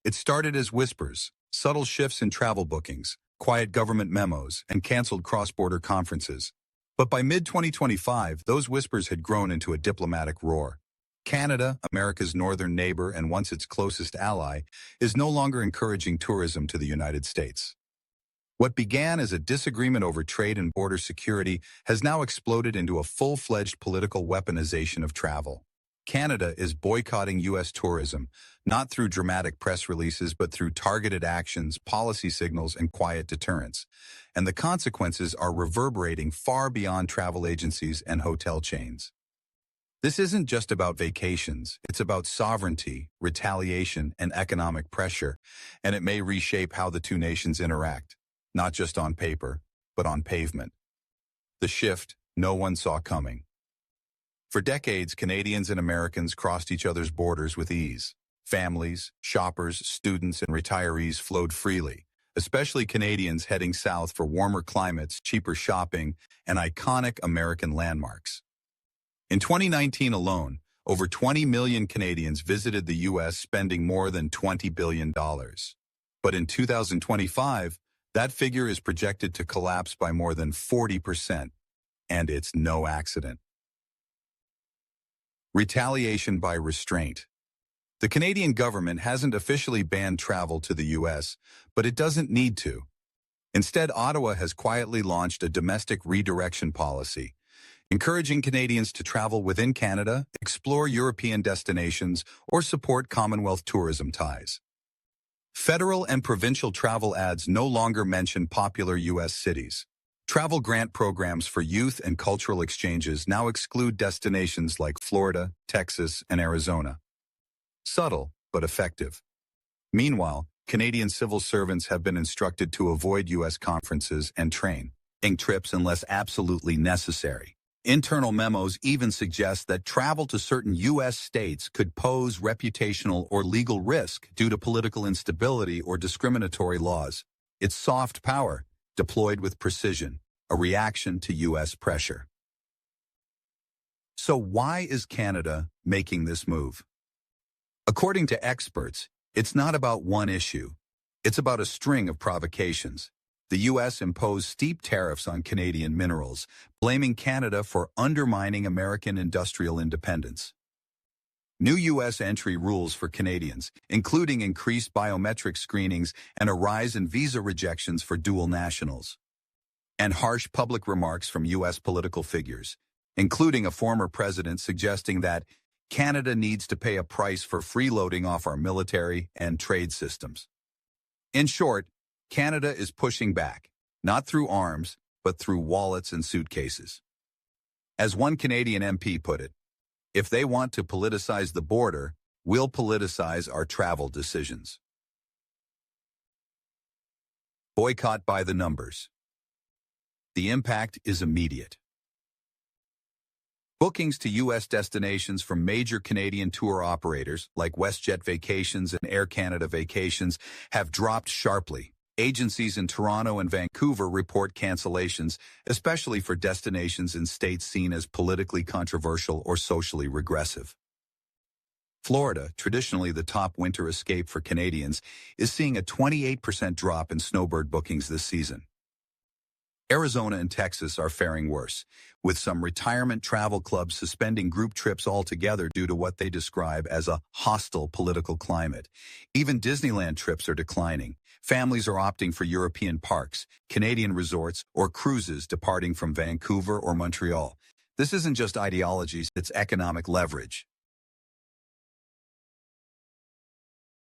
It started as whispers, subtle shifts in travel bookings, quiet government memos, and canceled cross-border conferences. But by mid-2025, those whispers had grown into a diplomatic roar. Canada, America's northern neighbor and once its closest ally, is no longer encouraging tourism to the United States. What began as a disagreement over trade and border security has now exploded into a full-fledged political weaponization of travel. Canada is boycotting U.S. tourism, not through dramatic press releases, but through targeted actions, policy signals, and quiet deterrence. And the consequences are reverberating far beyond travel agencies and hotel chains. This isn't just about vacations, it's about sovereignty, retaliation, and economic pressure, and it may reshape how the two nations interact, not just on paper, but on pavement. The shift no one saw coming. For decades, Canadians and Americans crossed each other's borders with ease. Families, shoppers, students, and retirees flowed freely, especially Canadians heading south for warmer climates, cheaper shopping, and iconic American landmarks. In 2019 alone, over 20 million Canadians visited the U.S., spending more than $20 billion. But in 2025, that figure is projected to collapse by more than 40%, and it's no accident. Retaliation by restraint. The Canadian government hasn't officially banned travel to the U.S., but it doesn't need to. Instead, Ottawa has quietly launched a domestic redirection policy, encouraging Canadians to travel within Canada, explore European destinations, or support Commonwealth tourism ties. Federal and provincial travel ads no longer mention popular U.S. cities. Travel grant programs for youth and cultural exchanges now exclude destinations like Florida, Texas, and Arizona. Subtle, but effective. Meanwhile, Canadian civil servants have been instructed to avoid U.S. conferences and training trips unless absolutely necessary. Internal memos even suggest that travel to certain U.S. states could pose reputational or legal risk due to political instability or discriminatory laws. It's soft power, deployed with precision, a reaction to U.S. pressure. So why is Canada making this move? According to experts, it's not about one issue. It's about a string of provocations. The U.S. imposed steep tariffs on Canadian minerals, blaming Canada for undermining American industrial independence. New U.S. entry rules for Canadians, including increased biometric screenings and a rise in visa rejections for dual nationals. And harsh public remarks from U.S. political figures, including a former president suggesting that Canada needs to pay a price for freeloading off our military and trade systems. In short, Canada is pushing back, not through arms, but through wallets and suitcases. As one Canadian MP put it, if they want to politicize the border, we'll politicize our travel decisions. Boycott by the numbers. The impact is immediate. Bookings to U.S. destinations from major Canadian tour operators like WestJet Vacations and Air Canada Vacations have dropped sharply. Agencies in Toronto and Vancouver report cancellations, especially for destinations in states seen as politically controversial or socially regressive. Florida, traditionally the top winter escape for Canadians, is seeing a 28% drop in snowbird bookings this season. Arizona and Texas are faring worse, with some retirement travel clubs suspending group trips altogether due to what they describe as a hostile political climate. Even Disneyland trips are declining. Families are opting for European parks, Canadian resorts, or cruises departing from Vancouver or Montreal. This isn't just ideology, it's economic leverage.